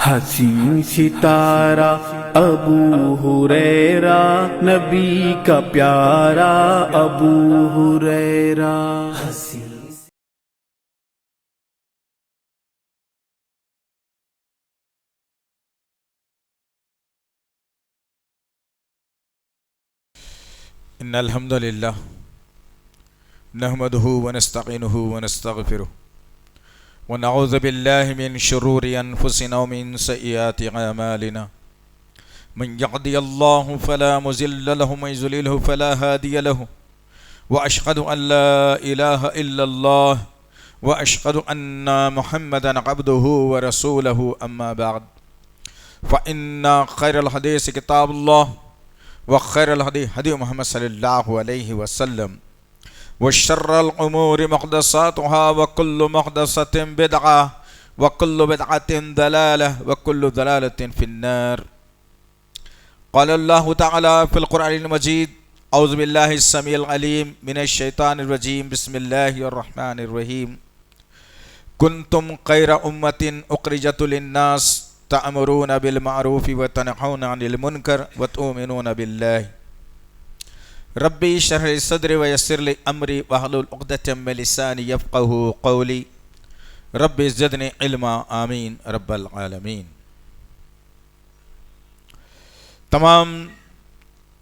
حسین ستارہ ابو ہریرہ، نبی کا پیارا ابو ہریرہ۔ ان الحمد للہ نحمده ونستعینه ونستغفره ونعوذ باللہ من شرور انفسنا ومن سیئات اعمالنا من یهده اللہ فلا مضل له ومن یضلل فلا ہادی له واشهد ان لا الہ الا اللہ واشهد ان محمدا عبده ورسوله اما بعد فان خیر الحدیث کتاب اللہ وخیر الہدی ہدی محمد صلی اللہ علیہ وسلم وشر الامور محدثاتها وكل محدثة بدعة وكل بدعة ضلالة وكل ضلالة في النار۔ قال الله تعالى في القرآن المجيد اعوذ بالله السميع العليم من الشيطان الرجيم بسم الله الرحمن الرحيم كنتم خير أمة أخرجت للناس تأمرون بالمعروف وتنهون عن المنكر وتؤمنون بالله۔ ربی اشرح لي صدري ويسر لي امری واحلل عقدة من لساني يفقهوا قولي ربی زدنی علما آمین رب العالمین۔ تمام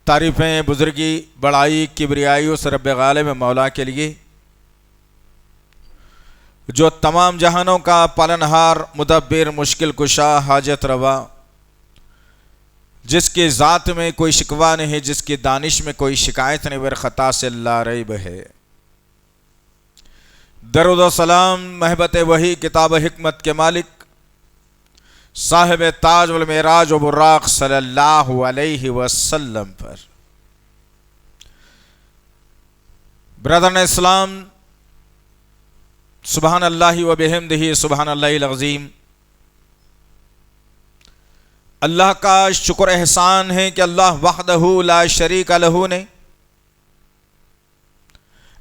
تعریفیں بزرگی بڑائی کبریائی اس رب غالب مولا کے لیے جو تمام جہانوں کا پالنہار مدبر مشکل کشا حاجت روا، جس کی ذات میں کوئی شکوہ نہیں، جس کی دانش میں کوئی شکایت نہیں، ور خطا سے لا ریب ہے۔ درود و سلام محبت وحی کتاب حکمت کے مالک صاحب تاج والمعراج و براق صلی اللہ علیہ وسلم پر۔ برادران اسلام، سبحان اللہ و بحمدہ سبحان اللہ العظیم۔ اللہ کا شکر احسان ہے کہ اللہ وحدہ لا شریک لہ نے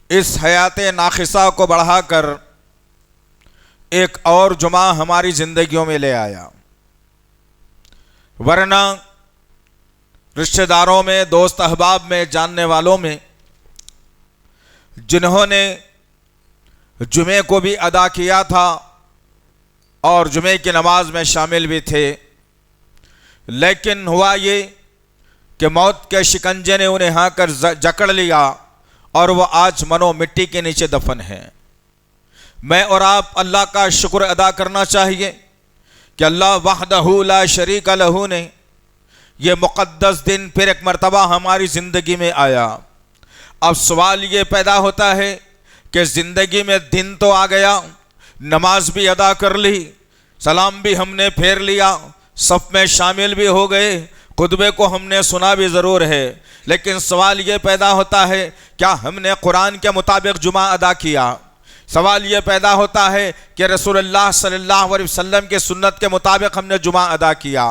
اس حیات ناقصہ کو بڑھا کر ایک اور جمعہ ہماری زندگیوں میں لے آیا، ورنہ رشتہ داروں میں، دوست احباب میں، جاننے والوں میں جنہوں نے جمعے کو بھی ادا کیا تھا اور جمعے کی نماز میں شامل بھی تھے، لیکن ہوا یہ کہ موت کے شکنجے نے انہیں ہاں کر جکڑ لیا اور وہ آج منو مٹی کے نیچے دفن ہیں۔ میں اور آپ اللہ کا شکر ادا کرنا چاہیے کہ اللہ وحدہ لا شریک لہ نے یہ مقدس دن پھر ایک مرتبہ ہماری زندگی میں آیا۔ اب سوال یہ پیدا ہوتا ہے کہ زندگی میں دن تو آ گیا، نماز بھی ادا کر لی، سلام بھی ہم نے پھیر لیا، صف میں شامل بھی ہو گئے، خطبے کو ہم نے سنا بھی ضرور ہے، لیکن سوال یہ پیدا ہوتا ہے کیا ہم نے قرآن کے مطابق جمعہ ادا کیا؟ سوال یہ پیدا ہوتا ہے کہ رسول اللہ صلی اللہ علیہ وسلم کے سنت کے مطابق ہم نے جمعہ ادا کیا؟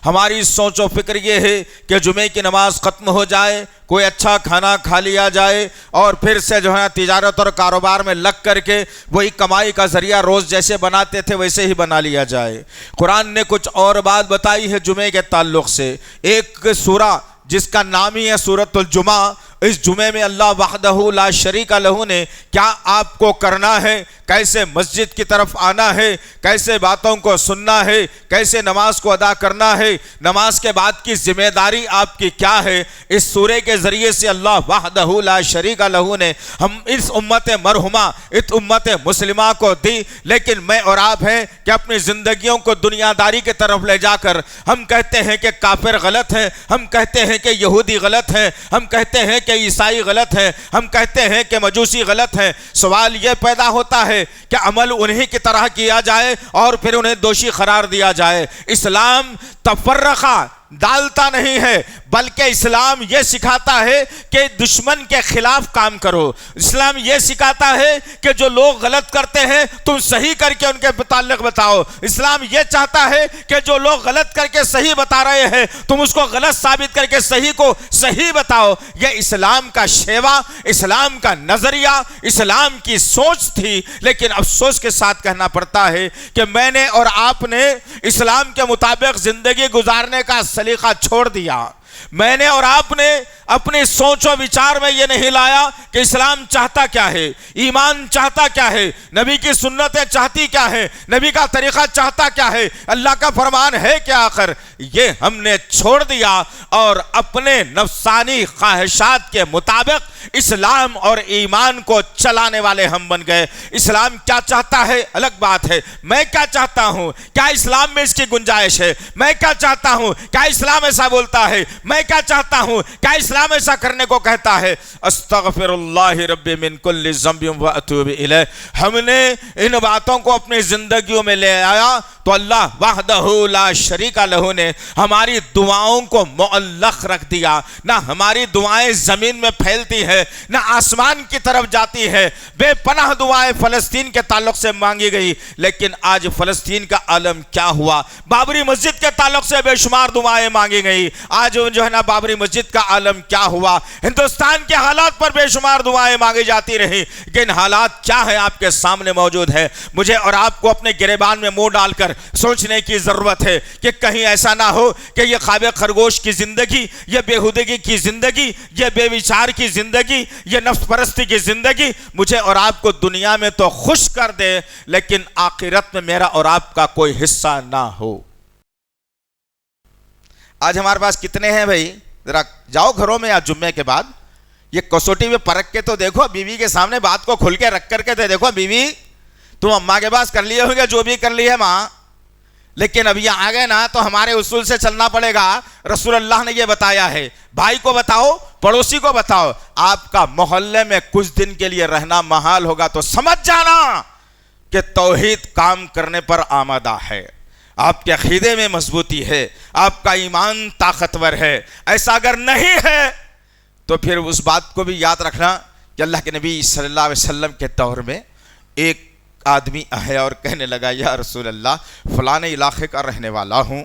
ہماری سوچ و فکر یہ ہے کہ جمعے کی نماز ختم ہو جائے، کوئی اچھا کھانا کھا لیا جائے اور پھر سے جو ہے تجارت اور کاروبار میں لگ کر کے وہی کمائی کا ذریعہ روز جیسے بناتے تھے ویسے ہی بنا لیا جائے۔ قرآن نے کچھ اور بات بتائی ہے جمعے کے تعلق سے۔ ایک سورہ جس کا نام ہی ہے سورۃ الجمعہ، اس جمعے میں اللہ وحدہ لا شریک لہ نے کیا آپ کو کرنا ہے، کیسے مسجد کی طرف آنا ہے، کیسے باتوں کو سننا ہے، کیسے نماز کو ادا کرنا ہے، نماز کے بعد کی ذمہ داری آپ کی کیا ہے، اس سورے کے ذریعے سے اللہ وحدہ لا شریک لہ نے ہم اس امت مرحومہ، اس امت مسلمہ کو دی۔ لیکن میں اور آپ ہیں کہ اپنی زندگیوں کو دنیا داری کی طرف لے جا کر ہم کہتے ہیں کہ کافر غلط ہیں، ہم کہتے ہیں کہ یہودی غلط ہیں، ہم کہتے ہیں کہ عیسائی غلط ہیں، ہم کہتے ہیں کہ مجوسی غلط ہیں۔ سوال یہ پیدا ہوتا ہے کہ عمل انہی کی طرح کیا جائے اور پھر انہیں دوشی قرار دیا جائے۔ اسلام تفرقہ ڈالتا نہیں ہے بلکہ اسلام یہ سکھاتا ہے کہ دشمن کے خلاف کام کرو. اسلام یہ سکھاتا ہے کہ جو لوگ غلط کرتے ہیں تم صحیح کر کے ان کے متعلق بتاؤ. اسلام یہ چاہتا ہے کہ جو لوگ غلط کر کے صحیح بتا رہے ہیں تم اس کو غلط ثابت کر کے صحیح کو صحیح بتاؤ. یہ اسلام کا شیوا، اسلام کا نظریہ، اسلام کی سوچ تھی. لیکن افسوس کے ساتھ کہنا پڑتا ہے کہ میں نے اور آپ نے اسلام کے مطابق زندگی گزارنے کا سلیقہ چھوڑ دیا. میں نے اور آپ نے اپنی سوچ و وچار میں یہ نہیں لایا کہ اسلام چاہتا کیا ہے، ایمان چاہتا کیا ہے، نبی کی سنتیں چاہتی کیا ہے، نبی کا طریقہ چاہتا کیا ہے، اللہ کا فرمان ہے کیا آخر. یہ ہم نے چھوڑ دیا اور اپنے نفسانی خواہشات کے مطابق اسلام اور ایمان کو چلانے والے ہم بن گئے. اسلام کیا چاہتا ہے الگ بات ہے، میں کیا چاہتا ہوں، کیا اسلام میں اس کی گنجائش ہے، میں کیا چاہتا ہوں، کیا اسلام ایسا بولتا ہے، میں کیا چاہتا ہوں، کیا اسلام ایسا کرنے کو کہتا ہے. استغفر اللہ ربی من کل ذنب واتوب الیہ. ہم نے ان باتوں کو اپنی زندگیوں میں لے آیا تو اللہ وحدہ لا شریک لہ نے ہماری دعاؤں کو معلق رکھ دیا. نہ ہماری دعائیں زمین میں پھیلتی ہے نہ آسمان کی طرف جاتی ہے. بے پناہ دعائیں فلسطین کے تعلق سے مانگی گئی، لیکن آج فلسطین کا عالم کیا ہوا. بابری مسجد کے تعلق سے بے شمار دعائیں مانگی گئی، آج جو ہے نا بابری مسجد کا عالم کیا ہوا. ہندوستان کے حالات پر بے شمار دعائیں مانگی جاتی رہی، لیکن حالات کیا ہے آپ کے سامنے موجود ہے. مجھے اور آپ کو اپنے گریبان میں منہ ڈال کر سوچنے کی ضرورت ہے کہ کہیں ایسا نہ ہو کہ یہ خواب خرگوش کی زندگی، یہ بےہودگی کی زندگی، یہ بے وچار کی زندگی، یہ نفس پرستی کی زندگی مجھے اور آپ کو دنیا میں تو خوش کر دے لیکن آخرت میں میرا اور آپ کا کوئی حصہ نہ ہو. آج ہمارے پاس کتنے ہیں بھائی؟ ذرا جاؤ گھروں میں آج جمعے کے بعد یہ کسوٹی میں پرکھ کے تو دیکھو، بیوی کے سامنے بات کو کھل کے رکھ کر کے دیکھو. بیوی تم اماں کے پاس کر لیے ہوں گے جو بھی کر لی ہے ماں، لیکن اب یہ آ گئے نا تو ہمارے اصول سے چلنا پڑے گا. رسول اللہ نے یہ بتایا ہے، بھائی کو بتاؤ، پڑوسی کو بتاؤ. آپ کا محلے میں کچھ دن کے لیے رہنا محال ہوگا تو سمجھ جانا کہ توحید کام کرنے پر آمادہ ہے، آپ کے عقیدے میں مضبوطی ہے، آپ کا ایمان طاقتور ہے. ایسا اگر نہیں ہے تو پھر اس بات کو بھی یاد رکھنا کہ اللہ کے نبی صلی اللہ علیہ وسلم کے دور میں ایک آدمی آیا اور کہنے لگا یا رسول اللہ فلاں علاقے کا رہنے والا ہوں،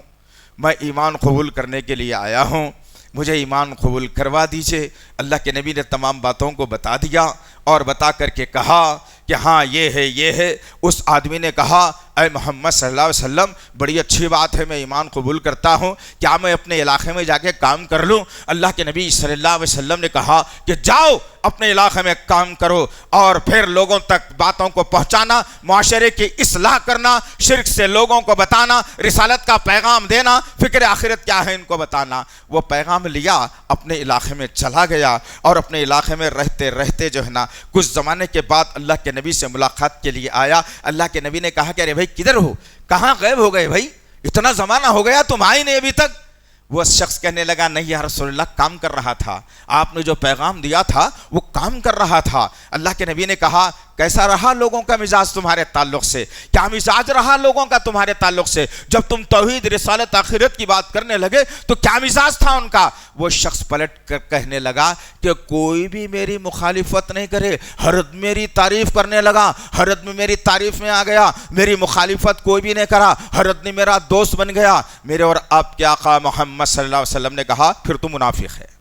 میں ایمان قبول کرنے کے لیے آیا ہوں، مجھے ایمان قبول کروا دیجئے. اللہ کے نبی نے تمام باتوں کو بتا دیا اور بتا کر کے کہا کہ ہاں یہ ہے یہ ہے. اس آدمی نے کہا اے محمد صلی اللہ علیہ وسلم بڑی اچھی بات ہے، میں ایمان قبول کرتا ہوں، کیا میں اپنے علاقے میں جا کے کام کر لوں؟ اللہ کے نبی صلی اللہ علیہ وسلم نے کہا کہ جاؤ اپنے علاقے میں کام کرو اور پھر لوگوں تک باتوں کو پہنچانا، معاشرے کی اصلاح کرنا، شرک سے لوگوں کو بتانا، رسالت کا پیغام دینا، فکر آخرت کیا ہے ان کو بتانا. وہ پیغام لیا، اپنے علاقے میں چلا گیا اور اپنے علاقے میں رہتے رہتے جو ہے نا کچھ زمانے کے بعد اللہ کے نبی سے ملاقات کے لیے آیا. اللہ کے نبی نے کہا کہ ارے بھائی کدھر ہو، کہاں غائب ہو گئے بھائی، اتنا زمانہ ہو گیا تم آئے نہیں ابھی تک. وہ شخص کہنے لگا نہیں یا رسول اللہ کام کر رہا تھا، آپ نے جو پیغام دیا تھا وہ کام کر رہا تھا. اللہ کے نبی نے کہا کیسا رہا لوگوں کا مزاج تمہارے تعلق سے؟ کیا مزاج رہا لوگوں کا تمہارے تعلق سے؟ جب تم توحید رسالت آخرت کی بات کرنے لگے تو کیا مزاج تھا ان کا؟ وہ شخص پلٹ کر کہنے لگا کہ کوئی بھی میری مخالفت نہیں کرے، ہر آدمی میری تعریف کرنے لگا، ہر آدمی میری تعریف میں آ گیا، میری مخالفت کوئی بھی نہیں کرا، ہر آدمی میرا دوست بن گیا. میرے اور آپ کے آقا محمد صلی اللہ علیہ وسلم نے کہا پھر تو منافق ہے.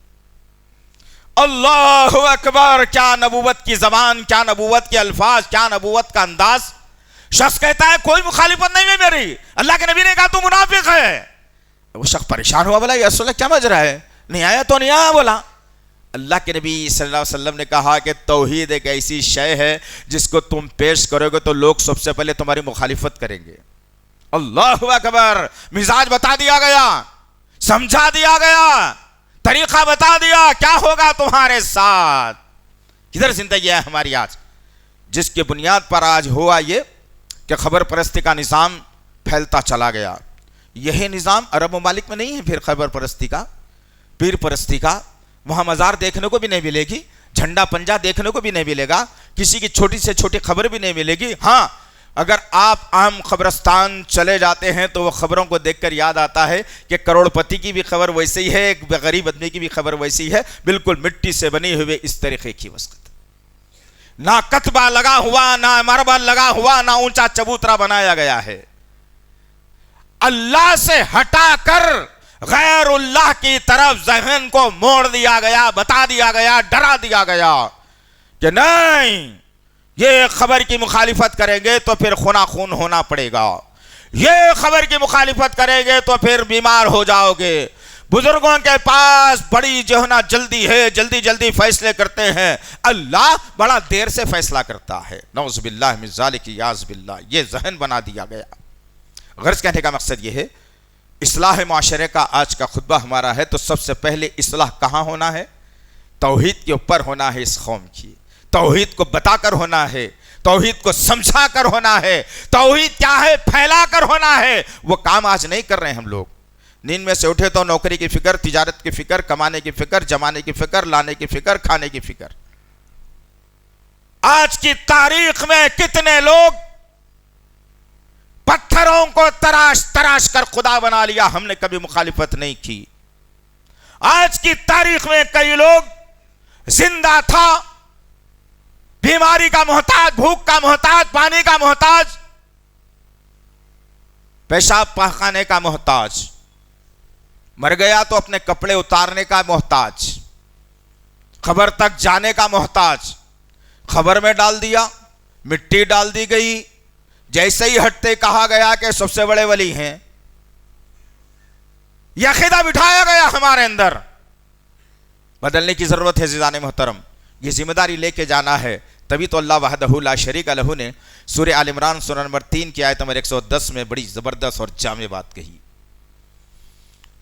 اللہ اکبر! کیا نبوت کی زبان، کیا نبوت کے الفاظ، کیا نبوت کا انداز. شخص کہتا ہے کوئی مخالفت نہیں ہے میری، اللہ کے نبی نے کہا تو منافق ہے. وہ شخص پریشان ہوا، بولا یا رسول اللہ کیا ماجرا ہے، نہیں آیا تو نہیں آیا. بولا اللہ کے نبی صلی اللہ علیہ وسلم نے کہا کہ توحید ایک ایسی شے ہے جس کو تم پیش کرو گے تو لوگ سب سے پہلے تمہاری مخالفت کریں گے. اللہ اکبر! مزاج بتا دیا گیا، سمجھا دیا گیا، طریقہ بتا دیا کیا ہوگا تمہارے ساتھ. کدھر زندگی ہے ہماری آج، جس کے بنیاد پر آج ہوا یہ کہ خبر پرستی کا نظام پھیلتا چلا گیا. یہی نظام عرب ممالک میں نہیں ہے پھر خبر پرستی کا، پیر پرستی کا. وہاں مزار دیکھنے کو بھی نہیں ملے گی، جھنڈا پنجا دیکھنے کو بھی نہیں ملے گا، کسی کی چھوٹی سے چھوٹی خبر بھی نہیں ملے گی. ہاں اگر آپ عام قبرستان چلے جاتے ہیں تو وہ خبروں کو دیکھ کر یاد آتا ہے کہ کروڑ پتی کی بھی خبر ویسی ہی ہے، ایک غریب آدمی کی بھی خبر ویسی ہے، بالکل مٹی سے بنی ہوئے اس طریقے کی وسط، نہ کتبہ لگا ہوا، نہ مربع لگا ہوا، نہ اونچا چبوترا بنایا گیا ہے۔ اللہ سے ہٹا کر غیر اللہ کی طرف ذہن کو موڑ دیا گیا، بتا دیا گیا، ڈرا دیا گیا کہ نہیں، یہ خبر کی مخالفت کریں گے تو پھر خون خون ہونا پڑے گا، یہ خبر کی مخالفت کریں گے تو پھر بیمار ہو جاؤ گے۔ بزرگوں کے پاس بڑی جو ہے نا جلدی ہے، جلدی جلدی فیصلے کرتے ہیں، اللہ بڑا دیر سے فیصلہ کرتا ہے۔ نعوذ باللہ من ذالک، یاذ باللہ، یہ ذہن بنا دیا گیا۔ غرض کہنے کا مقصد یہ ہے، اصلاح معاشرے کا آج کا خطبہ ہمارا ہے، تو سب سے پہلے اصلاح کہاں ہونا ہے؟ توحید کے اوپر ہونا ہے، اس قوم کی توحید کو بتا کر ہونا ہے، توحید کو سمجھا کر ہونا ہے، توحید کیا ہے پھیلا کر ہونا ہے۔ وہ کام آج نہیں کر رہے ہیں ہم لوگ۔ نیند میں سے اٹھے تو نوکری کی فکر، تجارت کی فکر، کمانے کی فکر، جمانے کی فکر، لانے کی فکر، کھانے کی فکر۔ آج کی تاریخ میں کتنے لوگ پتھروں کو تراش تراش کر خدا بنا لیا، ہم نے کبھی مخالفت نہیں کی۔ آج کی تاریخ میں کئی لوگ زندہ تھا، بیماری کا محتاج، بھوک کا محتاج، پانی کا محتاج، پیشاب پاخانے کا محتاج، مر گیا تو اپنے کپڑے اتارنے کا محتاج، قبر تک جانے کا محتاج، قبر میں ڈال دیا، مٹی ڈال دی گئی، جیسے ہی ہٹتے کہا گیا کہ سب سے بڑے ولی ہیں، یہ عقیدہ بٹھایا گیا ہمارے اندر۔ بدلنے کی ضرورت ہے عزیزان محترم، یہ ذمہ داری لے کے جانا ہے، تبھی تو اللہ وحدہ لا شریک لہ نے سورہ آل عمران سورہ نمبر 3 کی آیت نمبر 110 میں بڑی زبردست اور جامع بات کہی۔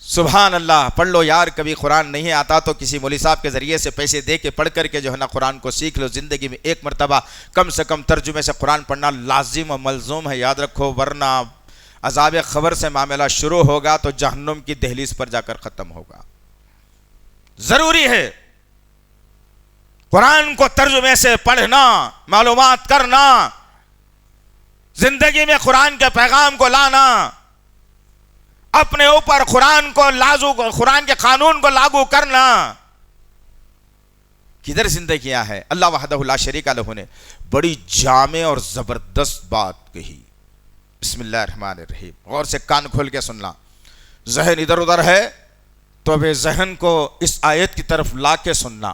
سبحان اللہ، پڑھ لو یار، کبھی قرآن نہیں آتا تو کسی مولوی صاحب کے ذریعے سے پیسے دے کے پڑھ کر کے جو ہے نا قرآن کو سیکھ لو، زندگی میں ایک مرتبہ کم سے کم ترجمے سے قرآن پڑھنا لازم و ملزوم ہے، یاد رکھو، ورنہ عذاب خبر سے معاملہ شروع ہوگا تو جہنم کی دہلیز پر جا کر ختم ہوگا۔ ضروری ہے قرآن کو ترجمے سے پڑھنا، معلومات کرنا، زندگی میں قرآن کے پیغام کو لانا، اپنے اوپر قرآن کے قانون کو لاگو کرنا۔ کدھر زندگیاں ہے؟ اللہ وحدہ لا شریک لہ نے بڑی جامع اور زبردست بات کہی۔ بسم اللہ الرحمن الرحیم، غور سے کان کھول کے سننا۔ ذہن ادھر ادھر ہے تو بے ذہن کو اس آیت کی طرف لا کے سننا،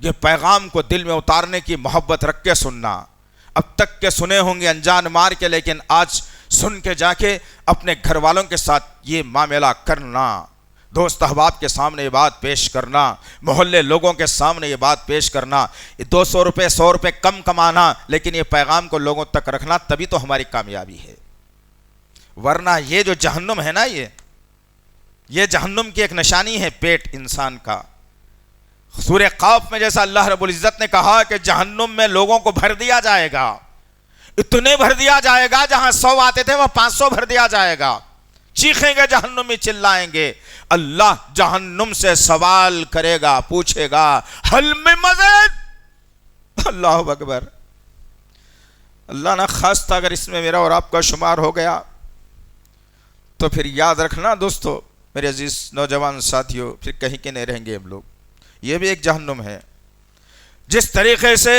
یہ پیغام کو دل میں اتارنے کی محبت رکھ کے سننا۔ اب تک کے سنے ہوں گے انجان مار کے، لیکن آج سن کے جا کے اپنے گھر والوں کے ساتھ یہ معاملہ کرنا، دوست احباب کے سامنے یہ بات پیش کرنا، محلے لوگوں کے سامنے یہ بات پیش کرنا، 200 روپے 100 روپے کم کمانا، لیکن یہ پیغام کو لوگوں تک رکھنا، تبھی تو ہماری کامیابی ہے۔ ورنہ یہ جو جہنم ہے نا، یہ جہنم کی ایک نشانی ہے، پیٹ انسان کا۔ سورہ قاف میں جیسا اللہ رب العزت نے کہا کہ جہنم میں لوگوں کو بھر دیا جائے گا، اتنے بھر دیا جائے گا، جہاں 100 آتے تھے وہ 500 بھر دیا جائے گا، چیخیں گے جہنم میں، چلائیں گے۔ اللہ جہنم سے سوال کرے گا، پوچھے گا، حل میں مزید؟ اللہ اکبر۔ اللہ نہ خواستہ اگر اس میں میرا اور آپ کا شمار ہو گیا تو پھر یاد رکھنا دوستو، میرے عزیز نوجوان ساتھیوں، پھر کہیں کے نہیں رہیں گے ہم لوگ۔ یہ بھی ایک جہنم ہے۔ جس طریقے سے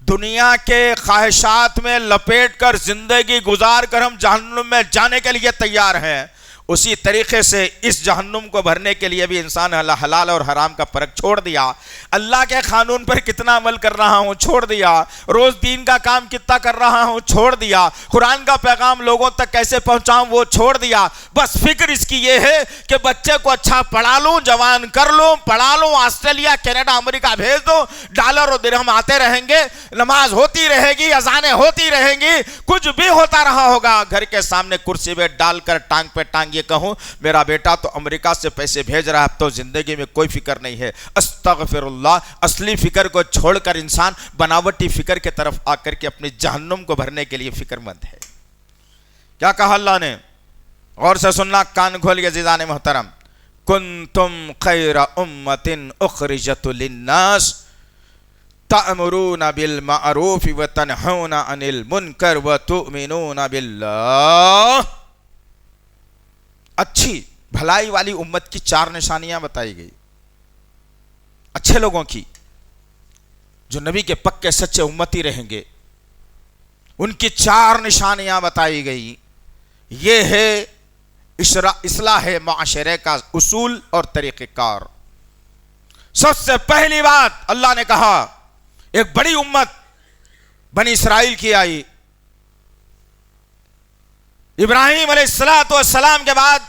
دنیا کے خواہشات میں لپیٹ کر زندگی گزار کر ہم جہنم میں جانے کے لیے تیار ہیں، اسی طریقے سے اس جہنم کو بھرنے کے لیے بھی انسان حلال اور حرام کا فرق چھوڑ دیا، اللہ کے قانون پر کتنا عمل کر رہا ہوں چھوڑ دیا، روز دین کا کام کتنا کر رہا ہوں چھوڑ دیا، قرآن کا پیغام لوگوں تک کیسے پہنچاؤں وہ چھوڑ دیا۔ بس فکر اس کی یہ ہے کہ بچے کو اچھا پڑھا لوں، جوان کر لوں، پڑھا لوں، آسٹریلیا کینیڈا امریکہ بھیج دو، ڈالر و درہم آتے رہیں گے، نماز ہوتی رہے گی، اذانیں ہوتی رہیں گی، کچھ بھی ہوتا رہا ہوگا، گھر کے سامنے کرسی پہ ڈال کر ٹانگ پہ ٹانگ یہ کہوں میرا بیٹا تو امریکہ سے پیسے بھیج رہا ہے، اب تو زندگی میں کوئی فکر نہیں ہے۔ استغفر اللہ، اصلی فکر کو چھوڑ کر انسان بناوٹی فکر کے طرف آ کر کے اپنی جہنم کو بھرنے کے لیے فکر مند ہے۔ کیا کہا اللہ نے؟ غور سے سننا، کان کھول کے عزیزان محترم، کنتم خیر امت اخرجت للناس، تأمرون بالمعروف وتنہون عن المنکر وتؤمنون باللہ. اچھی بھلائی والی امت کی 4 نشانیاں بتائی گئی، اچھے لوگوں کی جو نبی کے پکے سچے امتی رہیں گے، ان کی 4 نشانیاں بتائی گئی. یہ ہے اصلاح معاشرے کا اصول اور طریقہ کار. سب سے پہلی بات اللہ نے کہا، ایک بڑی امت بنی اسرائیل کی آئی. ابراہیم علیہ السلام کے بعد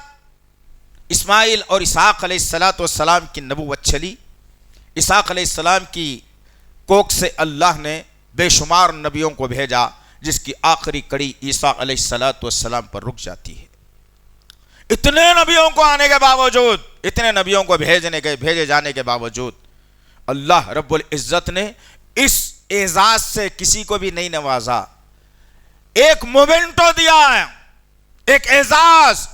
اسماعیل اور اسحاق علیہ السلام کی نبوت چلی. اسحاق علیہ السلام کی کوکھ سے اللہ نے بے شمار نبیوں کو بھیجا، جس کی آخری کڑی عیسیٰ علیہ السلام پر رک جاتی ہے. اتنے نبیوں کو آنے کے باوجود، اتنے نبیوں کو بھیجے جانے کے باوجود اللہ رب العزت نے اس اعزاز سے کسی کو بھی نہیں نوازا. ایک مومنٹو دیا ہے، ایک اعزاز،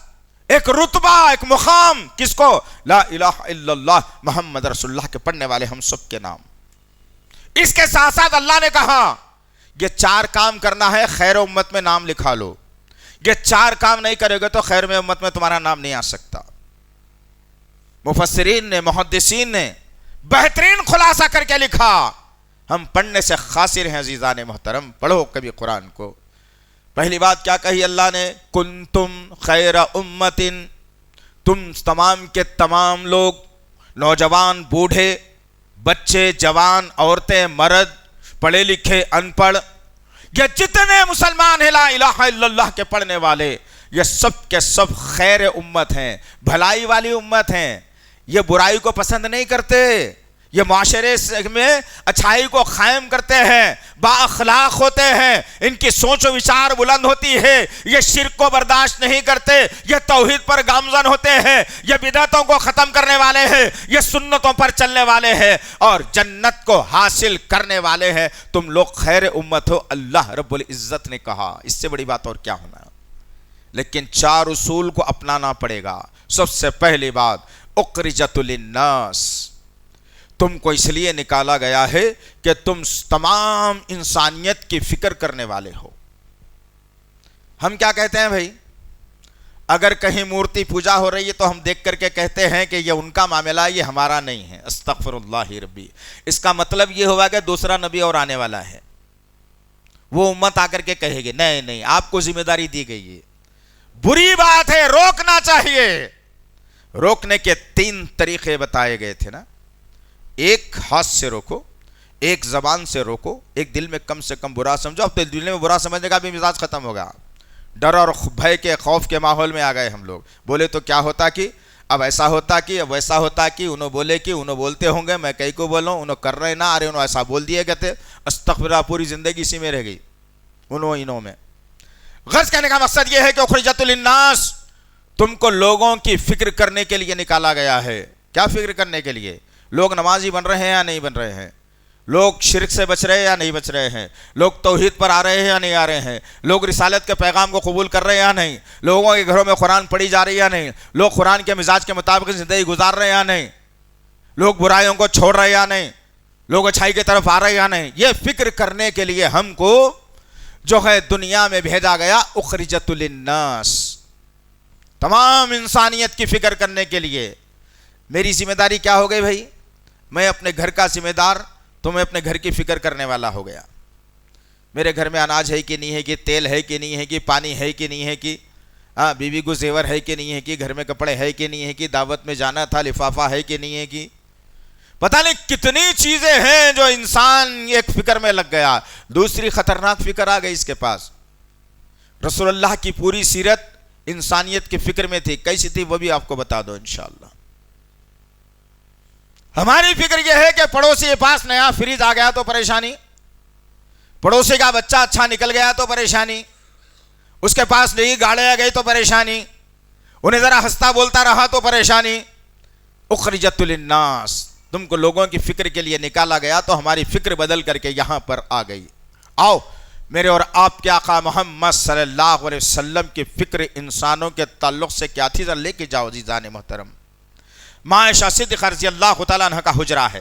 ایک رتبہ، ایک مقام. کس کو؟ لا الہ الا اللہ محمد رسول اللہ کے پڑھنے والے ہم سب کے نام. اس کے ساتھ ساتھ اللہ نے کہا یہ 4 کام کرنا ہے، خیر امت میں نام لکھا لو. یہ 4 کام نہیں کرے گے تو خیر میں امت میں تمہارا نام نہیں آ سکتا. مفسرین نے، محدثین نے بہترین خلاصہ کر کے لکھا. ہم پڑھنے سے قاصر ہیں عزیزان محترم، پڑھو کبھی قرآن کو. پہلی بات کیا کہی اللہ نے؟ کنتم خیر امت، تم تمام کے تمام لوگ، نوجوان، بوڑھے، بچے، جوان، عورتیں، مرد، پڑھے لکھے، ان پڑھ، یہ جتنے مسلمان ہیں لا الہ الا اللہ کے پڑھنے والے، یہ سب کے سب خیر امت ہیں، بھلائی والی امت ہیں. یہ برائی کو پسند نہیں کرتے، یہ معاشرے میں اچھائی کو قائم کرتے ہیں، با اخلاق ہوتے ہیں، ان کی سوچ و وچار بلند ہوتی ہے، یہ شرک کو برداشت نہیں کرتے، یہ توحید پر گامزن ہوتے ہیں، یہ بدعتوں کو ختم کرنے والے ہیں، یہ سنتوں پر چلنے والے ہیں اور جنت کو حاصل کرنے والے ہیں. تم لوگ خیر امت ہو، اللہ رب العزت نے کہا. اس سے بڑی بات اور کیا ہونا. لیکن 4 اصول کو اپنانا پڑے گا. سب سے پہلی بات، اخرجت للناس، تم کو اس لیے نکالا گیا ہے کہ تم تمام انسانیت کی فکر کرنے والے ہو. ہم کیا کہتے ہیں بھائی؟ اگر کہیں مورتی پوجا ہو رہی ہے تو ہم دیکھ کر کے کہتے ہیں کہ یہ ان کا معاملہ، یہ ہمارا نہیں ہے. استغفر اللہ ربی. اس کا مطلب یہ ہوا کہ دوسرا نبی اور آنے والا ہے. وہ امت آ کر کے کہے گی نہیں نہیں، آپ کو ذمہ داری دی گئی ہے. بری بات ہے، روکنا چاہیے. روکنے کے 3 طریقے بتائے گئے تھے نا. ایک ہاتھ سے روکو، ایک زبان سے روکو، ایک دل میں کم سے کم برا سمجھو. اب تو دل میں برا سمجھنے کا بھی مزاج ختم ہوگا. ڈر اور بھے کے، خوف کے ماحول میں آ گئے ہم لوگ. بولے تو کیا ہوتا کہ اب ایسا ہوتا کہ اب ویسا ہوتا کہ انہوں بولے کہ انہوں بولتے ہوں گے، میں کئی کو بولوں، انہوں کر رہے نہ آ رہے، انہوں ایسا بول دیے کہتے. استغفراللہ، پوری زندگی اسی میں رہ گئی، انہوں میں. غرض کہنے کا مقصد یہ ہے کہ اخرجت للناس، تم کو لوگوں کی فکر کرنے کے لیے نکالا گیا ہے. کیا فکر کرنے کے لیے؟ لوگ نمازی بن رہے ہیں یا نہیں بن رہے ہیں؟ لوگ شرک سے بچ رہے ہیں یا نہیں بچ رہے ہیں؟ لوگ توحید پر آ رہے ہیں یا نہیں آ رہے ہیں؟ لوگ رسالت کے پیغام کو قبول کر رہے ہیں یا نہیں؟ لوگوں کے گھروں میں قرآن پڑھی جا رہی ہے یا نہیں؟ لوگ قرآن کے مزاج کے مطابق زندگی گزار رہے ہیں یا نہیں؟ لوگ برائیوں کو چھوڑ رہے ہیں یا نہیں؟ لوگ اچھائی کی طرف آ رہے ہیں یا نہیں؟ یہ فکر کرنے کے لیے ہم کو جو ہے دنیا میں بھیجا گیا. اخرجت للناس، تمام انسانیت کی فکر کرنے کے لیے. میری ذمہ داری کیا ہو گئی بھائی؟ میں اپنے گھر کا ذمہ دار، تو میں اپنے گھر کی فکر کرنے والا ہو گیا. میرے گھر میں اناج ہے کہ نہیں ہے، کہ تیل ہے کہ نہیں ہے، کہ پانی ہے کہ نہیں ہے، کہ بیوی کو زیور ہے کہ نہیں ہے، کہ گھر میں کپڑے ہے کہ نہیں ہے، کہ دعوت میں جانا تھا لفافہ ہے کہ نہیں ہے، کہ پتہ نہیں کتنی چیزیں ہیں جو انسان ایک فکر میں لگ گیا. دوسری خطرناک فکر آ گئی اس کے پاس. رسول اللہ کی پوری سیرت انسانیت کی فکر میں تھی. کیسی تھی وہ بھی آپ کو بتا دو انشاءاللہ. ہماری فکر یہ ہے کہ پڑوسی کے پاس نیا فریج آ گیا تو پریشانی، پڑوسی کا بچہ اچھا نکل گیا تو پریشانی، اس کے پاس نئی گاڑی آ گئی تو پریشانی، انہیں ذرا ہنستا بولتا رہا تو پریشانی. اخرجت للناس، تم کو لوگوں کی فکر کے لیے نکالا گیا تو ہماری فکر بدل کر کے یہاں پر آ گئی. آؤ میرے اور آپ کے آقا محمد صلی اللہ علیہ وسلم کی فکر انسانوں کے تعلق سے کیا تھی، ذرا لے کے جاؤ عزیزان محترم. عائشہ صدیقہ رضی اللہ تعالیٰ عنہ کا حجرہ ہے.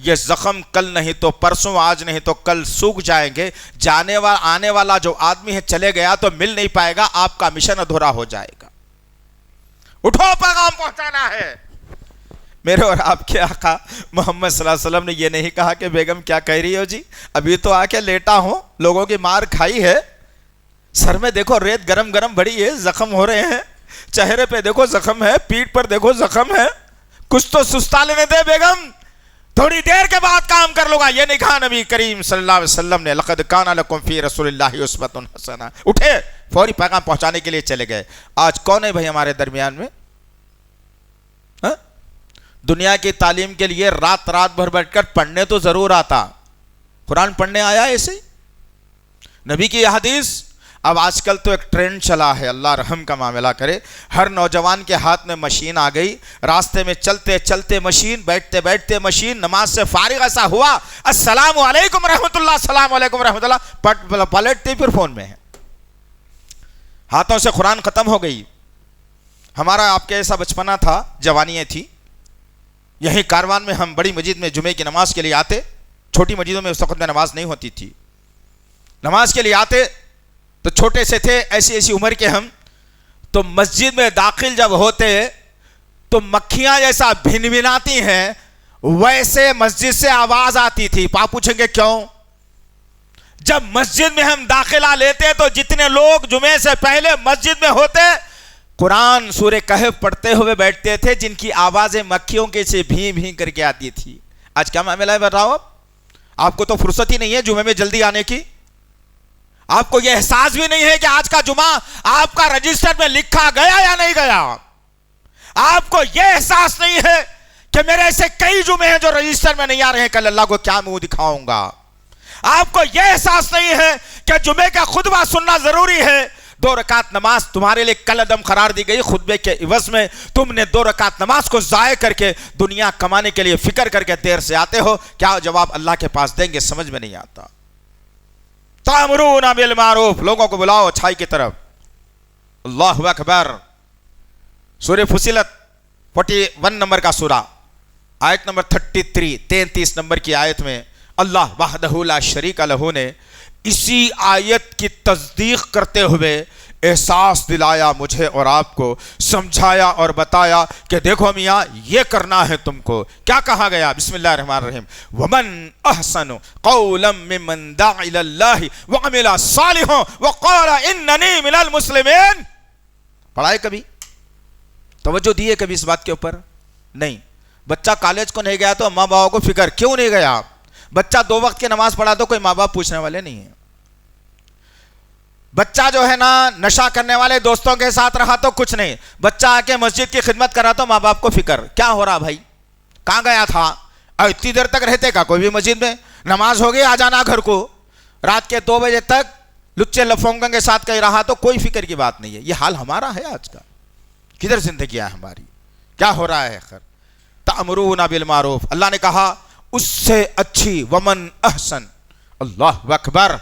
یہ زخم کل نہیں تو پرسوں، آج نہیں تو کل سوکھ جائیں گے. آنے والا جو آدمی ہے چلے گیا تو مل نہیں پائے گا، آپ کا مشن ادھورا ہو جائے گا. اٹھو، پیغام پہنچانا ہے. میرے اور آپ کے آقا محمد صلی اللہ علیہ وسلم نے یہ نہیں کہا کہ بیگم کیا کہہ رہی ہو جی، ابھی تو آ کے لیٹا ہوں، لوگوں کی مار کھائی ہے، سر میں دیکھو ریت گرم گرم بڑی ہے، زخم ہو رہے ہیں، چہرے پہ دیکھو زخم ہے، پیٹھ پر دیکھو زخم ہے، کچھ تو سستا لینے دے بیگم، تھوڑی دیر کے بعد کام کر لوں گا. یہ نہیں کہا نبی کریم صلی اللہ علیہ وسلم نے لقد کان لکم فی رسول اللہ اسوۃ حسنہ. اٹھے، فوری پیغام پہنچانے کے لیے چلے گئے. آج کون ہے بھائی ہمارے درمیان میں دنیا کی تعلیم کے لیے رات بھر بیٹھ کر پڑھنے تو ضرور آتا، قرآن پڑھنے آیا ایسے نبی کی حدیث. اب آج کل تو ایک ٹرینڈ چلا ہے، اللہ رحم کا معاملہ کرے، ہر نوجوان کے ہاتھ میں مشین آ گئی، راستے میں چلتے چلتے مشین، بیٹھتے بیٹھتے مشین، نماز سے فارغ ایسا ہوا السلام علیکم رحمۃ اللہ، السلام علیکم رحمۃ اللہ، پلٹتے پھر فون میں ہے، ہاتھوں سے قرآن ختم ہو گئی. ہمارا آپ کے ایسا بچپنا تھا، جوانیاں تھی، یہیں کاروان میں ہم بڑی مسجد میں جمعے کی نماز کے لیے آتے، چھوٹی مسجدوں میں اس وقت میں نماز نہیں ہوتی تھی، نماز کے لیے آتے تو چھوٹے سے تھے، ایسی عمر کے ہم، تو مسجد میں داخل جب ہوتے تو مکھیاں جیسا بھن بھناتی ہیں ویسے مسجد سے آواز آتی تھی. آپ پوچھیں گے کیوں؟ جب مسجد میں ہم داخلہ لیتے تو جتنے لوگ جمعے سے پہلے مسجد میں ہوتے قرآن سورہ کہف پڑھتے ہوئے بیٹھتے تھے، جن کی آوازیں مکھیوں کے سے بھیں بھیں کر کے آتی تھی. آج کیا معاملہ ہے بتاؤ؟ آپ کو تو فرصت ہی نہیں ہے جمعے میں جلدی آنے کی، آپ کو یہ احساس بھی نہیں ہے کہ آج کا جمعہ آپ کا رجسٹر میں لکھا گیا یا نہیں گیا، آپ کو یہ احساس نہیں ہے کہ میرے ایسے کئی جمعے ہیں جو رجسٹر میں نہیں آ رہے ہیں، کل اللہ کو کیا منہ دکھاؤں گا. آپ کو یہ احساس نہیں ہے کہ جمعے کا خطبہ سننا ضروری ہے. 2 رکعت نماز تمہارے لیے کل عدم قرار دی گئی، خطبے کے عوض میں تم نے 2 رکعت نماز کو ضائع کر کے دنیا کمانے کے لیے فکر کر کے دیر سے آتے ہو. کیا جواب اللہ کے پاس دیں گے سمجھ میں نہیں آتا. تأمرون بالمعروف، لوگوں کو بلاؤ اچھائی کی طرف. اللہ اکبر. سورہ فصلت 41 نمبر کا سورہ، آیت نمبر 33 نمبر کی آیت میں اللہ وحدہ لا شریک لہ نے اسی آیت کی تصدیق کرتے ہوئے احساس دلایا مجھے اور آپ کو، سمجھایا اور بتایا کہ دیکھو میاں یہ کرنا ہے تم کو. کیا کہا گیا؟ بسم اللہ الرحمن الرحیم، ومن احسن قولا ممن دعا الی اللہ وعمل صالحا وقال اننی من المسلمین. پڑھائے کبھی؟ توجہ دیے کبھی اس بات کے اوپر؟ نہیں. بچہ کالج کو نہیں گیا تو ماں باپ کو فکر کیوں نہیں گیا؟ بچہ 2 وقت کی نماز پڑھا تو کوئی ماں باپ پوچھنے والے نہیں ہیں. بچہ جو ہے نا نشہ کرنے والے دوستوں کے ساتھ رہا تو کچھ نہیں. بچہ آ کے مسجد کی خدمت کرا تو ماں باپ کو فکر کیا ہو رہا بھائی، کہاں گیا تھا؟ اتنی دیر تک رہتے کا کوئی بھی مسجد میں؟ نماز ہو گئی آ جانا گھر کو. رات کے 2 بجے تک لچے لفونگوں کے ساتھ کہیں رہا تو کوئی فکر کی بات نہیں ہے. یہ حال ہمارا ہے آج کا. کدھر زندگی ہے ہماری؟ کیا ہو رہا ہے؟ خیر، تأمرون بالمعروف، اللہ نے کہا اس سے اچھی، ومن احسن، اللہ اکبر،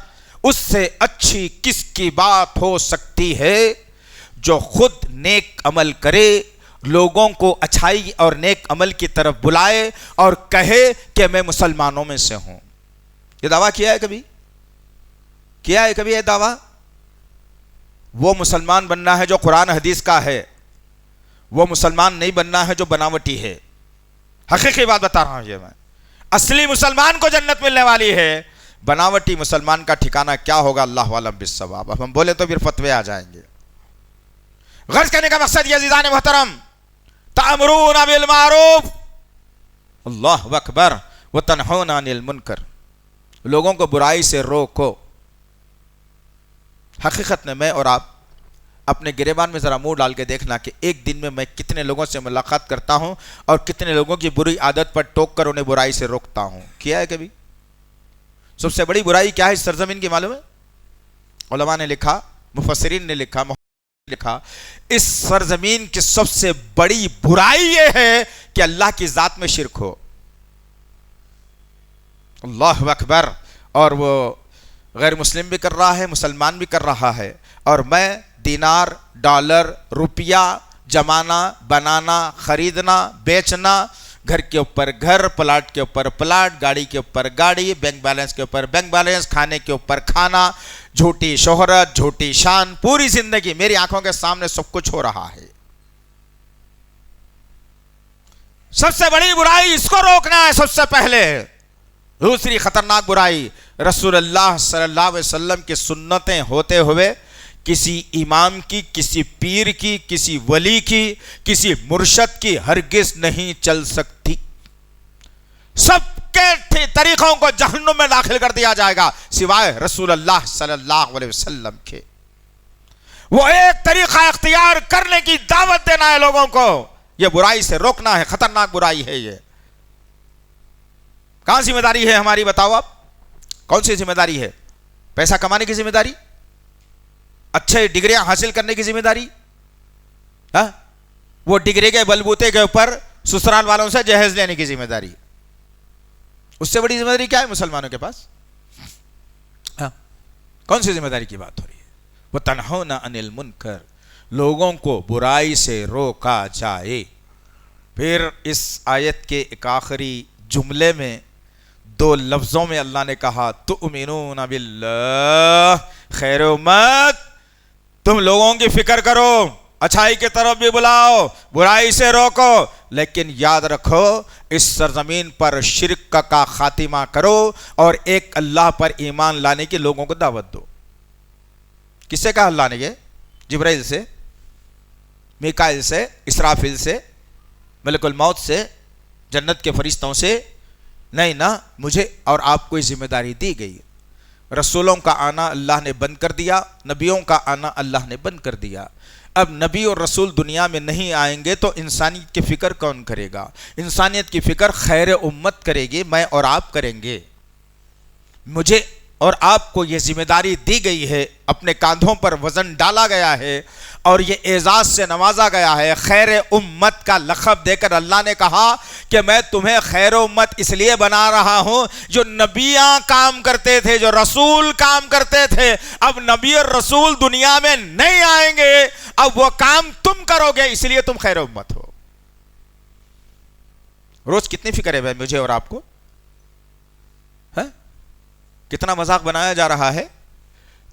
اس سے اچھی کس کی بات ہو سکتی ہے جو خود نیک عمل کرے، لوگوں کو اچھائی اور نیک عمل کی طرف بلائے اور کہے کہ میں مسلمانوں میں سے ہوں. یہ دعویٰ کیا ہے کبھی؟ کیا ہے کبھی یہ دعویٰ؟ وہ مسلمان بننا ہے جو قرآن حدیث کا ہے، وہ مسلمان نہیں بننا ہے جو بناوٹی ہے. حقیقی بات بتا رہا ہوں یہ میں. اصلی مسلمان کو جنت ملنے والی ہے، بناوٹی مسلمان کا ٹھکانہ کیا ہوگا اللہ عالم بالصواب. اب ہم بولے تو پھر فتوے آ جائیں گے. غرض کرنے کا مقصد یہ عزیزان محترم، تأمرون بالمعروف، اللہ اکبر، وتنہون عن المنکر، لوگوں کو برائی سے روکو. حقیقت میں میں اور آپ اپنے گریبان میں ذرا منہ ڈال کے دیکھنا کہ ایک دن میں کتنے لوگوں سے ملاقات کرتا ہوں اور کتنے لوگوں کی بری عادت پر ٹوک کر انہیں برائی سے روکتا ہوں. کیا ہے کبھی؟ سب سے بڑی برائی کیا ہے اس سرزمین کی معلوم ہے؟ علماء نے لکھا، مفسرین نے لکھا، اس سرزمین کی سب سے بڑی برائی یہ ہے کہ اللہ کی ذات میں شرک ہو. اللہ اکبر. اور وہ غیر مسلم بھی کر رہا ہے، مسلمان بھی کر رہا ہے. اور میں دینار، ڈالر، روپیہ جمانا، بنانا، خریدنا، بیچنا، گھر کے اوپر گھر، پلاٹ کے اوپر پلاٹ، گاڑی کے اوپر گاڑی، بینک بیلنس کے اوپر بینک بیلنس، کھانے کے اوپر کھانا، جھوٹی شہرت، جھوٹی شان، پوری زندگی میری آنکھوں کے سامنے سب کچھ ہو رہا ہے۔ سب سے بڑی برائی اس کو روکنا ہے سب سے پہلے۔ دوسری خطرناک برائی، رسول اللہ صلی اللہ علیہ وسلم کی سنتیں ہوتے ہوئے کسی امام کی، کسی پیر کی، کسی ولی کی، کسی مرشد کی ہرگز نہیں چل سکتی۔ سب کے طریقوں کو جہنم میں داخل کر دیا جائے گا سوائے رسول اللہ صلی اللہ علیہ وسلم کے۔ وہ ایک طریقہ اختیار کرنے کی دعوت دینا ہے لوگوں کو، یہ برائی سے روکنا ہے، خطرناک برائی ہے یہ۔ کہاں ذمہ داری ہے ہماری، بتاؤ آپ کون سی ذمہ داری ہے؟ پیسہ کمانے کی ذمہ داری، اچھے ڈگریاں حاصل کرنے کی ذمہ داری، وہ ڈگری کے بلبوتے کے اوپر سسرال والوں سے جہیز لینے کی ذمہ داری، اس سے بڑی ذمہ داری کیا ہے مسلمانوں کے پاس؟ کون سی ذمہ داری کی بات ہو رہی ہے؟ وَتَنْهُونَ عَنِ الْمُنْكَرِ، لوگوں کو برائی سے روکا جائے۔ پھر اس آیت کے ایک آخری جملے میں دو لفظوں میں اللہ نے کہا تؤمنون باللہ، خیر امت تم لوگوں کی فکر کرو، اچھائی کی طرف بھی بلاؤ، برائی سے روکو، لیکن یاد رکھو اس سرزمین پر شرک کا خاتمہ کرو اور ایک اللہ پر ایمان لانے کی لوگوں کو دعوت دو۔ کس سے کہا اللہ نے یہ؟ جبرائیل سے، میکائیل سے، اسرافیل سے، ملک الموت سے، جنت کے فرشتوں سے نہیں نا، مجھے اور آپ کو یہ ذمہ داری دی گئی۔ رسولوں کا آنا اللہ نے بند کر دیا، نبیوں کا آنا اللہ نے بند کر دیا۔ اب نبی اور رسول دنیا میں نہیں آئیں گے تو انسانیت کی فکر کون کرے گا؟ انسانیت کی فکر خیر امت کرے گی، میں اور آپ کریں گے۔ مجھے اور آپ کو یہ ذمہ داری دی گئی ہے، اپنے کاندھوں پر وزن ڈالا گیا ہے اور یہ اعزاز سے نوازا گیا ہے۔ خیر امت کا لقب دے کر اللہ نے کہا کہ میں تمہیں خیر امت اس لیے بنا رہا ہوں، جو نبیاں کام کرتے تھے، جو رسول کام کرتے تھے، اب نبی اور رسول دنیا میں نہیں آئیں گے، اب وہ کام تم کرو گے، اس لیے تم خیر امت ہو۔ روز کتنی فکر ہے بھائی مجھے اور آپ کو؟ کتنا مذاق بنایا جا رہا ہے،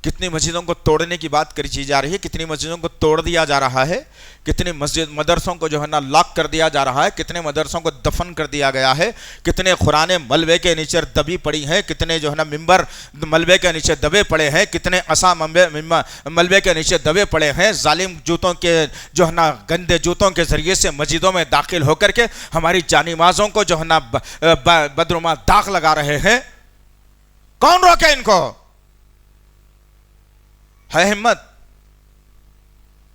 کتنی مسجدوں کو توڑنے کی بات کری جا رہی ہے، کتنی مسجدوں کو توڑ دیا جا رہا ہے، کتنے مدرسوں کو جو ہے نا لاک کر دیا جا رہا ہے، کتنے مدرسوں کو دفن کر دیا گیا ہے، کتنے قرآنیں ملبے کے نیچے دبی پڑی ہیں، کتنے جو ہے نا ممبر ملبے کے نیچے دبے پڑے ہیں، کتنے عصا ملبے کے نیچے دبے پڑے ہیں۔ ظالم جوتوں کے جو ہے نا گندے جوتوں کے ذریعے سے مسجدوں میں داخل ہو کر کے ہماری جانمازوں کو جو ہے نا بدنما داغ لگا رہے ہیں۔ کون روکے ان کو؟ ہے ہمت،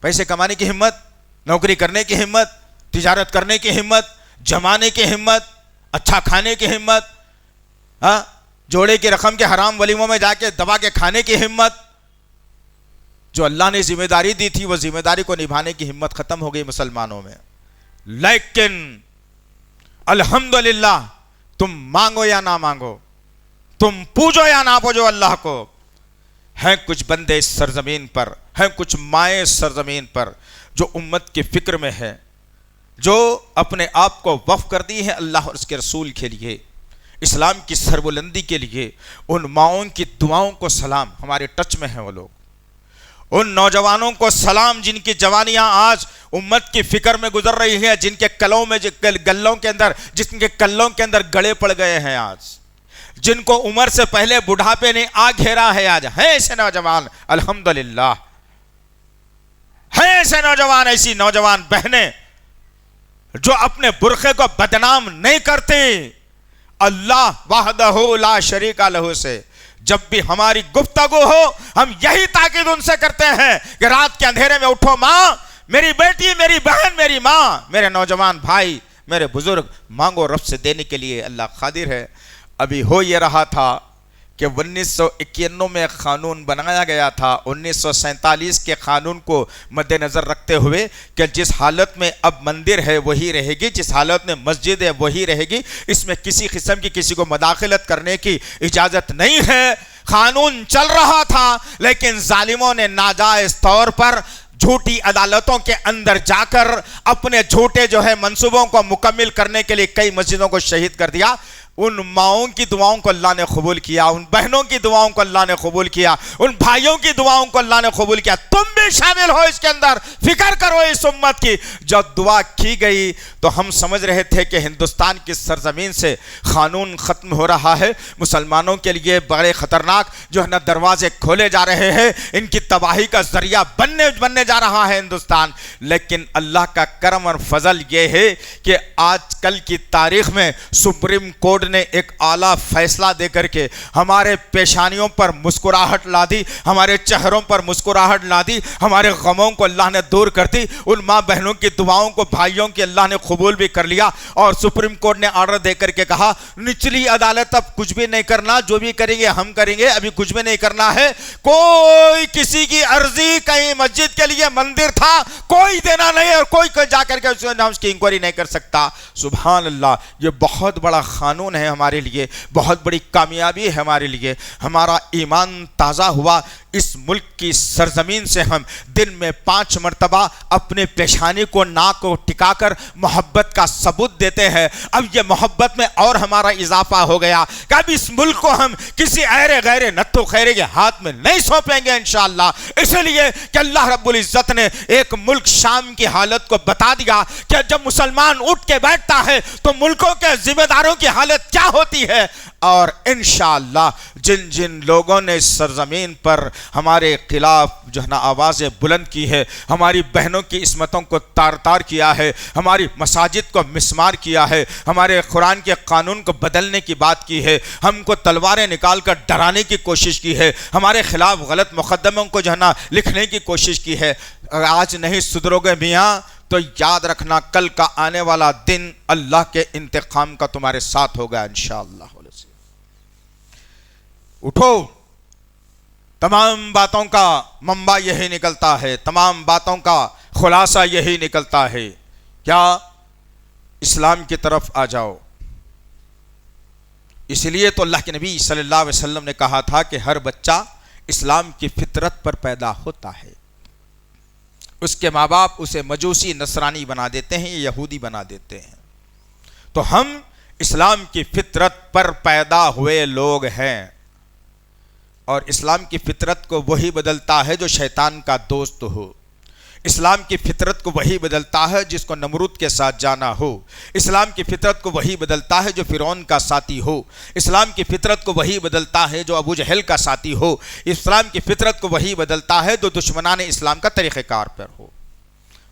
پیسے کمانے کی ہمت، نوکری کرنے کی ہمت، تجارت کرنے کی ہمت، جمانے کی ہمت، اچھا کھانے کی ہمت، جوڑے کی رقم کے حرام ولیموں میں جا کے دبا کے کھانے کی ہمت۔ جو اللہ نے ذمہ داری دی تھی وہ ذمہ داری کو نبھانے کی ہمت ختم ہو گئی مسلمانوں میں۔ لیکن الحمدللہ تم مانگو یا نہ مانگو، تم پوجو یا نہ پوجو اللہ کو، ہیں کچھ بندے اس سرزمین پر، ہیں کچھ مائیں اس سرزمین پر جو امت کی فکر میں ہے، جو اپنے آپ کو وقف کر دی ہے اللہ اور اس کے رسول کے لیے، اسلام کی سربلندی کے لیے۔ ان ماؤں کی دعاؤں کو سلام، ہمارے ٹچ میں ہیں وہ لوگ۔ ان نوجوانوں کو سلام جن کی جوانیاں آج امت کی فکر میں گزر رہی ہیں، جن کے گلوں کے اندر گڑے پڑ گئے ہیں آج، جن کو عمر سے پہلے بڑھاپے نے آ گھیرا ہے، آج ہیں ایسے نوجوان الحمدللہ، ہیں ایسے نوجوان، ایسی نوجوان بہنیں جو اپنے برقعے کو بدنام نہیں کرتی اللہ وحدہ لا شریک لہ سے۔ جب بھی ہماری گفتگو ہو ہم یہی تاکید ان سے کرتے ہیں کہ رات کے اندھیرے میں اٹھو ماں، میری بیٹی، میری بہن، میری ماں، میرے نوجوان بھائی، میرے بزرگ، مانگو رب سے دینے کے لیے اللہ قادر ہے۔ ابھی ہو یہ رہا تھا کہ 1991 میں قانون بنایا گیا تھا، 1947 کے قانون کو مد نظر رکھتے ہوئے کہ جس حالت میں اب مندر ہے وہی رہے گی، جس حالت میں مسجد ہے وہی رہے گی، اس میں کسی قسم کی کسی کو مداخلت کرنے کی اجازت نہیں ہے۔ قانون چل رہا تھا لیکن ظالموں نے ناجائز طور پر جھوٹی عدالتوں کے اندر جا کر اپنے جھوٹے جو ہے منصوبوں کو مکمل کرنے کے لیے کئی مسجدوں کو شہید کر دیا، ان ماؤں کی دعاؤں کو اللہ نے قبول کیا، ان بہنوں کی دعاؤں کو اللہ نے قبول کیا، ان بھائیوں کی دعاؤں کو اللہ نے قبول کیا۔ تم بھی شامل ہو اس کے اندر، فکر کرو اس امت کی۔ جب دعا کی گئی تو ہم سمجھ رہے تھے کہ ہندوستان کی سرزمین سے قانون ختم ہو رہا ہے، مسلمانوں کے لیے بڑے خطرناک جو ہے نا دروازے کھولے جا رہے ہیں، ان کی تباہی کا ذریعہ بننے جا رہا ہے ہندوستان۔ لیکن اللہ کا کرم اور فضل یہ ہے کہ آج کل کی تاریخ میں سپریم کورٹ نے ایک اعلیٰ فیصلہ دے کر کے ہمارے پیشانیوں پر مسکراہٹ لا دی، ہمارے چہروں پر مسکراہٹ لا دی، ہمارے غموں کو اللہ نے دور کر دی، ان ماں بہنوں کی دعاؤں کو بھائیوں کی اللہ نے قبول بھی کر لیا۔ اور سپریم کورٹ نے آرڈر دے کر کے کہا نچلی عدالت اب کچھ بھی نہیں کرنا، جو بھی کریں گے ہم کریں گے، ابھی کچھ بھی نہیں کرنا ہے۔ کوئی کسی کی عرضی کہیں مسجد کے لیے مندر تھا کوئی دینا نہیں، اور کوئی جا کر کے اس کی انکوائری نہیں کر سکتا۔ سبحان اللہ، یہ بہت بڑا قانون ہے ہمارے لیے، بہت بڑی کامیابی ہے ہمارے لیے۔ ہمارا ایمان تازہ ہوا، اس ملک کی سرزمین سے ہم دن میں 5 مرتبہ اپنے پیشانی کو ناک کو ٹکا کر محبت کا ثبوت دیتے ہیں۔ اب یہ محبت میں اور ہمارا اضافہ ہو گیا کہ اب اس ملک کو ہم کسی غیر نتو خیرے کے ہاتھ میں نہیں سونپیں گے انشاءاللہ، اس لیے کہ اللہ رب العزت نے ایک ملک شام کی حالت کو بتا دیا کہ جب مسلمان اٹھ کے بیٹھتا ہے تو ملکوں کے ذمہ داروں کی حالت کیا ہوتی ہے۔ اور انشاءاللہ جن جن لوگوں نے اس سرزمین پر ہمارے خلاف جو ہے نا آوازیں بلند کی ہے، ہماری بہنوں کی عصمتوں کو تار تار کیا ہے، ہماری مساجد کو مسمار کیا ہے، ہمارے قرآن کے قانون کو بدلنے کی بات کی ہے، ہم کو تلواریں نکال کر ڈرانے کی کوشش کی ہے، ہمارے خلاف غلط مقدموں کو جو ہے نا لکھنے کی کوشش کی ہے، آج نہیں سدھرو گے میاں تو یاد رکھنا کل کا آنے والا دن اللہ کے انتقام کا تمہارے ساتھ ہوگا انشاءاللہ۔ اٹھو، تمام باتوں کا منبع یہی نکلتا ہے، تمام باتوں کا خلاصہ یہی نکلتا ہے، کیا اسلام کی طرف آ جاؤ۔ اس لیے تو اللہ کے نبی صلی اللہ علیہ وسلم نے کہا تھا کہ ہر بچہ اسلام کی فطرت پر پیدا ہوتا ہے، اس کے ماں باپ اسے مجوسی نصرانی بنا دیتے ہیں یا یہودی بنا دیتے ہیں، تو ہم اسلام کی فطرت پر پیدا ہوئے لوگ ہیں، اور اسلام کی فطرت کو وہی بدلتا ہے جو شیطان کا دوست ہو، اسلام کی فطرت کو وہی بدلتا ہے جس کو نمرود کے ساتھ جانا ہو، اسلام کی فطرت کو وہی بدلتا ہے جو فرعون کا ساتھی ہو، اسلام کی فطرت کو وہی بدلتا ہے جو ابو جہل کا ساتھی ہو، اسلام کی فطرت کو وہی بدلتا ہے جو دشمنان اسلام کا طریقہ کار پر ہو۔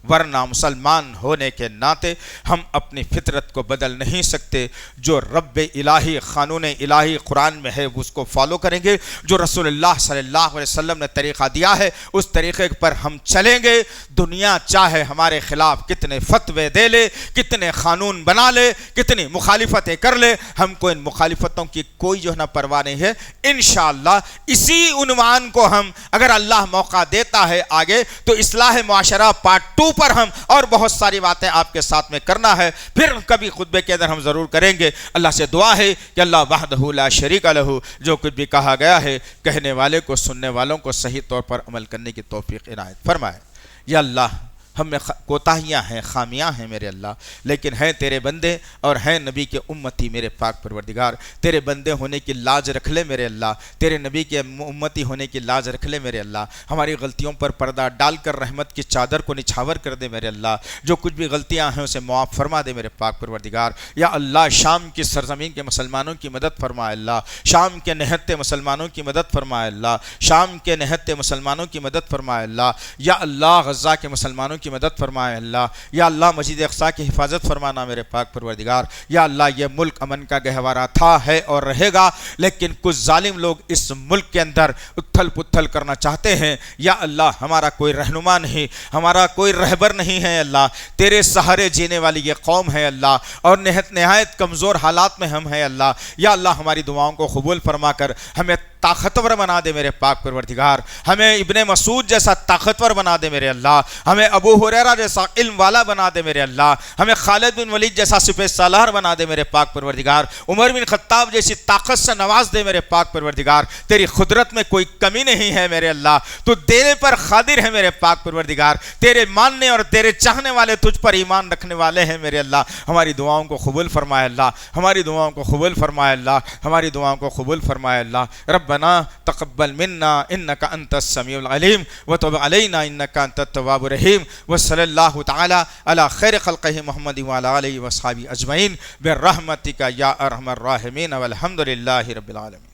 ورنہ مسلمان ہونے کے ناطے ہم اپنی فطرت کو بدل نہیں سکتے۔ جو رب الہی قانون الہی قرآن میں ہے اس کو فالو کریں گے، جو رسول اللہ صلی اللہ علیہ وسلم نے طریقہ دیا ہے اس طریقے پر ہم چلیں گے۔ دنیا چاہے ہمارے خلاف کتنے فتوے دے لے، کتنے قانون بنا لے، کتنی مخالفتیں کر لے، ہم کو ان مخالفتوں کی کوئی جو ہے نا پرواہ نہیں ہے۔ انشاءاللہ اسی عنوان کو ہم اگر اللہ موقع دیتا ہے آگے تو اصلاح معاشرہ پارٹ 2 پر ہم اور بہت ساری باتیں آپ کے ساتھ میں کرنا ہے، پھر کبھی خطبے کے اندر ہم ضرور کریں گے۔ اللہ سے دعا ہے کہ اللہ وحدہ لا شریک لہ جو کچھ بھی کہا گیا ہے کہنے والے کو سننے والوں کو صحیح طور پر عمل کرنے کی توفیق عنایت فرمائے۔ یا اللہ ہم میں کوتاہیاں ہیں، خامیاں ہیں میرے اللہ، لیکن ہیں تیرے بندے اور ہیں نبی کے امتی میرے پاک پروردگار، تیرے بندے ہونے کی لاج رکھ لے میرے اللہ، تیرے نبی کے امتی ہونے کی لاج رکھ لے میرے اللہ، ہماری غلطیوں پر پردہ ڈال کر رحمت کی چادر کو نچھاور کر دے میرے اللہ، جو کچھ بھی غلطیاں ہیں اسے معاف فرما دے میرے پاک پروردگار۔ یا اللہ شام کی سرزمین کے مسلمانوں کی مدد فرما اللہ، شام کے نہتے مسلمانوں کی مدد فرما اللہ، شام کے نہتے مسلمانوں کی مدد فرما اللہ، یا اللہ غزہ کے مسلمانوں کی مدد فرمائے اللہ، یا اللہ مسجد اقصی کی حفاظت فرمانا میرے پاک پروردگار۔ یا اللہ یہ ملک امن کا گہوارہ تھا، ہے اور رہے گا، لیکن کچھ ظالم لوگ اس ملک کے اندر اتھل پتھل کرنا چاہتے ہیں۔ یا اللہ ہمارا کوئی رہنما نہیں، ہمارا کوئی رہبر نہیں ہے اللہ، تیرے سہارے جینے والی یہ قوم ہے اللہ، اور نہایت کمزور حالات میں ہم ہیں اللہ۔ یا اللہ ہماری دعاؤں کو قبول فرما کر ہمیں طاقتور بنا دے میرے پاک پروردگار، ہمیں ابن مسعود جیسا طاقتور بنا دے میرے اللہ، ہمیں ابو ہریرہ جیسا علم والا بنا دے میرے اللہ، ہمیں خالد بن ولید جیسا سپہ سالار بنا دے میرے پاک پروردگار، عمر بن خطاب جیسی طاقت سے نواز دے میرے پاک پروردگار، تیری قدرت میں کوئی کمی نہیں ہے میرے اللہ، تو دینے پر قادر ہے میرے پاک پروردگار، تیرے ماننے اور تیرے چاہنے والے تجھ پر ایمان رکھنے والے ہیں میرے اللہ، ہماری دعاؤں کو قبول فرمائے اللہ، ہماری دعاؤں کو قبول فرمائے اللہ، ہماری دعاؤں کو قبول فرمائے اللہ۔ ربنا تقبل منا انک انت السمیع العلیم وتب علینا انک انت التواب الرحیم، وصلی اللہ تعالی علی خیر خلقہ محمد وعلی آلہ وصحبہ اجمعین برحمتک یا ارحم الراحمین والحمد للہ رب العالمین۔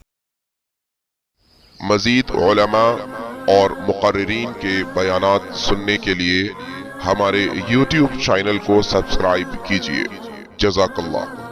مزید علماء اور مقررین کے بیانات سننے کے لیے ہمارے YouTube چینل کو سبسکرائب کیجیے۔ جزاک اللہ۔